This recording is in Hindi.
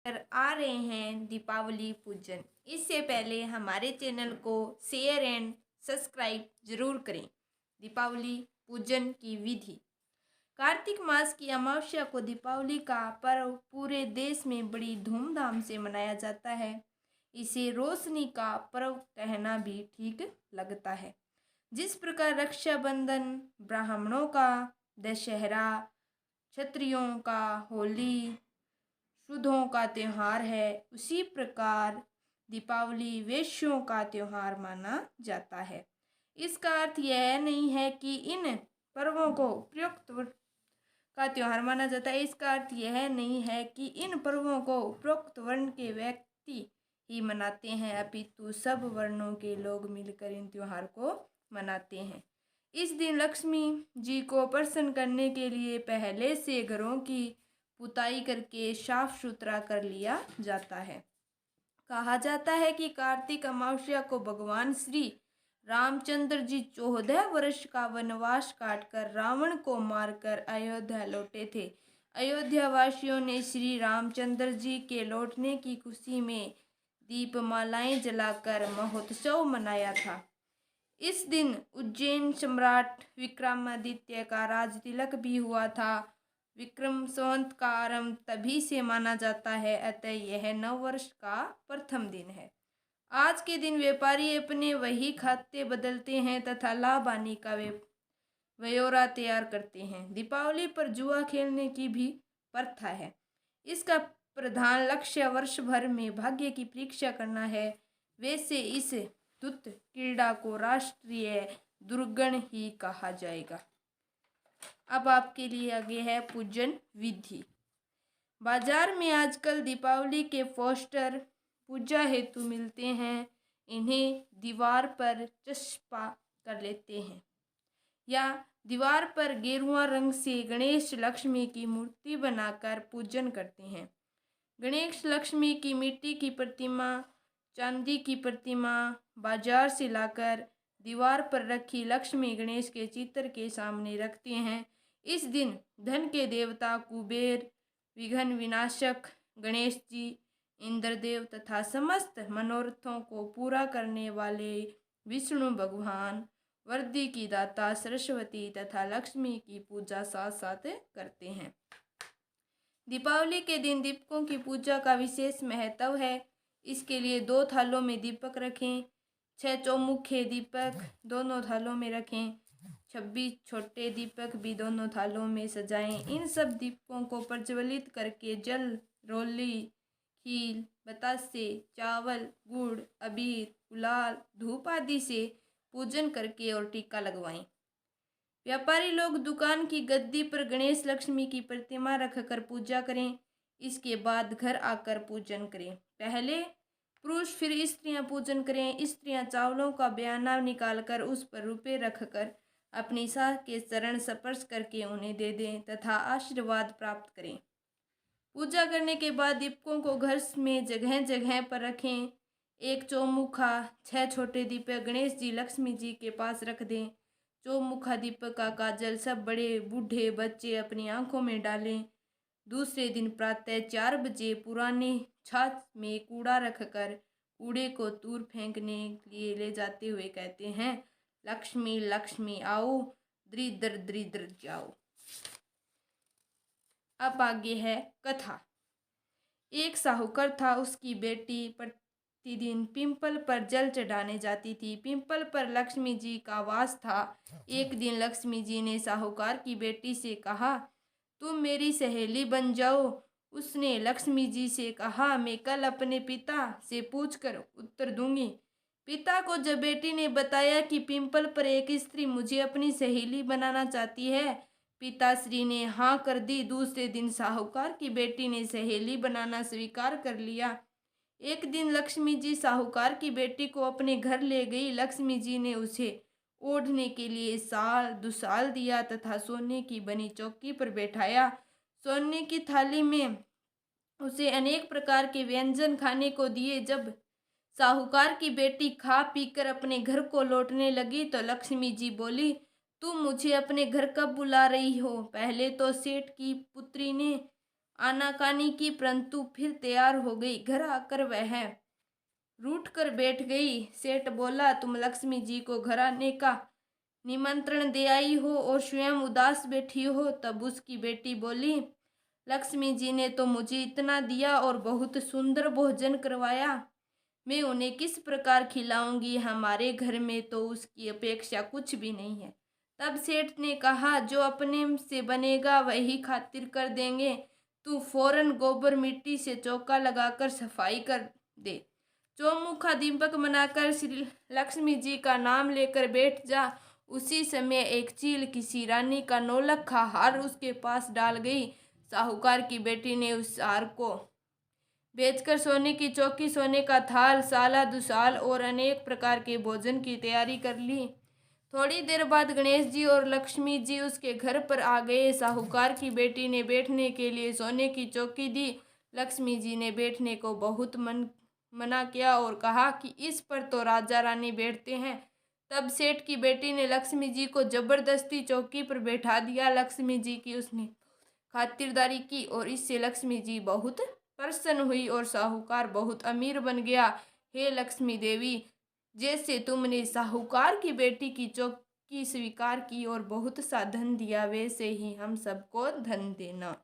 कर आ रहे हैं दीपावली पूजन। इससे पहले हमारे चैनल को शेयर एंड सब्सक्राइब जरूर करें। दीपावली पूजन की विधि। कार्तिक मास की अमावस्या को दीपावली का पर्व पूरे देश में बड़ी धूमधाम से मनाया जाता है। इसे रोशनी का पर्व कहना भी ठीक लगता है। जिस प्रकार रक्षाबंधन ब्राह्मणों का, दशहरा क्षत्रियों का, होली शुद्धों का त्यौहार है, उसी प्रकार दीपावली वैश्यों का त्यौहार माना जाता है। इसका अर्थ यह नहीं है कि इन पर्वों को उपयुक्त का त्यौहार माना जाता है। इसका अर्थ यह नहीं है कि इन पर्वों को उपरोक्त वर्ण के व्यक्ति ही मनाते हैं, अपितु सब वर्णों के लोग मिलकर इन त्योहार को मनाते हैं। इस दिन लक्ष्मी जी को प्रसन्न करने के लिए पहले से घरों की पुताई करके साफ सुथरा कर लिया जाता है। कहा जाता है कि कार्तिक अमावस्या को भगवान श्री रामचंद्र जी 14 वर्ष का वनवास काटकर रावण को मारकर अयोध्या लौटे थे। अयोध्या वासियों ने श्री रामचंद्र जी के लौटने की खुशी में दीपमालाएं जलाकर महोत्सव मनाया था। इस दिन उज्जैन सम्राट विक्रमादित्य का राज तिलक भी हुआ था। विक्रम संवत का आरंभ तभी से माना जाता है, अतः यह नववर्ष का प्रथम दिन है। आज के दिन व्यापारी अपने वही खाते बदलते हैं तथा लाभ हानि का ब्यौरा तैयार करते हैं। दीपावली पर जुआ खेलने की भी प्रथा है। इसका प्रधान लक्ष्य वर्ष भर में भाग्य की परीक्षा करना है। वैसे इस दुष्ट क्रीड़ा को राष्ट्रीय दुर्गण ही कहा जाएगा। अब आपके लिए आगे है पूजन विधि। बाजार में आजकल दीपावली के पोस्टर पूजा हेतु मिलते हैं। इन्हें दीवार पर चस्पा कर लेते हैं या दीवार पर गेरुआ रंग से गणेश लक्ष्मी की मूर्ति बनाकर पूजन करते हैं। गणेश लक्ष्मी की मिट्टी की प्रतिमा, चांदी की प्रतिमा बाजार से लाकर दीवार पर रखी लक्ष्मी गणेश के चित्र के सामने रखते हैं। इस दिन धन के देवता कुबेर, विघ्न विनाशक गणेश जी, इंद्रदेव तथा समस्त मनोरथों को पूरा करने वाले विष्णु भगवान, वृद्धि की दाता सरस्वती तथा लक्ष्मी की पूजा साथ साथ करते हैं। दीपावली के दिन दीपकों की पूजा का विशेष महत्व है। इसके लिए 2 थालों में दीपक रखें। 6 चौमुखे दीपक दोनों थालों में रखें। 26 छोटे दीपक भी दोनों थालों में सजाएं। इन सब दीपकों को प्रज्वलित करके जल, रोली, खील, बतासे, चावल, गुड़, अबीर, गुलाल, धूप आदि से पूजन करके और टीका लगवाएं। व्यापारी लोग दुकान की गद्दी पर गणेश लक्ष्मी की प्रतिमा रखकर पूजा करें। इसके बाद घर आकर पूजन करें। पहले पुरुष फिर स्त्रियां पूजन करें। स्त्रियां चावलों का बयाना निकालकर उस पर रुपए रखकर अपनी सास के चरण स्पर्श करके उन्हें दे दें तथा आशीर्वाद प्राप्त करें। पूजा करने के बाद दीपकों को घर में जगह जगह पर रखें। 1 चौमुखा, 6 छोटे दीपक गणेश जी लक्ष्मी जी के पास रख दें। चौमुखा दीपक का काजल सब बड़े बूढ़े बच्चे अपनी आंखों में डालें। दूसरे दिन प्रातः 4 बजे पुराने छाछ में कूड़ा रखकर कूड़े को दूर फेंकने के लिए ले जाते हुए कहते हैं, लक्ष्मी लक्ष्मी आओ, दरिद्र दरिद्र जाओ। अब आगे है कथा। एक साहूकार था, उसकी बेटी प्रतिदिन पिंपल पर जल चढ़ाने जाती थी। पिंपल पर लक्ष्मी जी का वास था। एक दिन लक्ष्मी जी ने साहूकार की बेटी से कहा, तुम मेरी सहेली बन जाओ। उसने लक्ष्मी जी से कहा, मैं कल अपने पिता से पूछकर उत्तर दूंगी। पिता को जब बेटी ने बताया कि पिंपल पर एक स्त्री मुझे अपनी सहेली बनाना चाहती है, पिताश्री ने हाँ कर दी। दूसरे दिन साहूकार की बेटी ने सहेली बनाना स्वीकार कर लिया। एक दिन लक्ष्मी जी साहूकार की बेटी को अपने घर ले गई। लक्ष्मी जी ने उसे ओढ़ने के लिए साल दुसाल दिया तथा सोने की बनी चौकी पर बैठाया। सोने की थाली में उसे अनेक प्रकार के व्यंजन खाने को दिए। जब साहूकार की बेटी खा पीकर अपने घर को लौटने लगी तो लक्ष्मी जी बोली, तुम मुझे अपने घर कब बुला रही हो? पहले तो सेठ की पुत्री ने आनाकानी की, परंतु फिर तैयार हो गई। घर आकर वह रूठ कर बैठ गई। सेठ बोला, तुम लक्ष्मी जी को घर आने का निमंत्रण दे आई हो और स्वयं उदास बैठी हो। तब उसकी बेटी बोली, लक्ष्मी जी ने तो मुझे इतना दिया और बहुत सुंदर भोजन करवाया, मैं उन्हें किस प्रकार खिलाऊंगी। हमारे घर में तो उसकी अपेक्षा कुछ भी नहीं है। तब सेठ ने कहा, जो अपने से बनेगा वही खातिर कर देंगे। तू फौरन गोबर मिट्टी से चौका लगाकर सफाई कर दे, चौमुखा दीपक बनाकर श्री लक्ष्मी जी का नाम लेकर बैठ जा। उसी समय एक चील किसी रानी का नौलखा हार उसके पास डाल गई। साहूकार की बेटी ने उस हार को बेचकर सोने की चौकी, सोने का थाल, साला दुसाल और अनेक प्रकार के भोजन की तैयारी कर ली। थोड़ी देर बाद गणेश जी और लक्ष्मी जी उसके घर पर आ गए। साहूकार की बेटी ने बैठने के लिए सोने की चौकी दी। लक्ष्मी जी ने बैठने को बहुत मना किया और कहा कि इस पर तो राजा रानी बैठते हैं। तब सेठ की बेटी ने लक्ष्मी जी को जबरदस्ती चौकी पर बैठा दिया। लक्ष्मी जी की उसने खातिरदारी की और इससे लक्ष्मी जी बहुत प्रसन्न हुई और साहूकार बहुत अमीर बन गया। हे लक्ष्मी देवी, जैसे तुमने साहूकार की बेटी की चौकी स्वीकार की और बहुत सा धन दिया, वैसे ही हम सबको धन देना।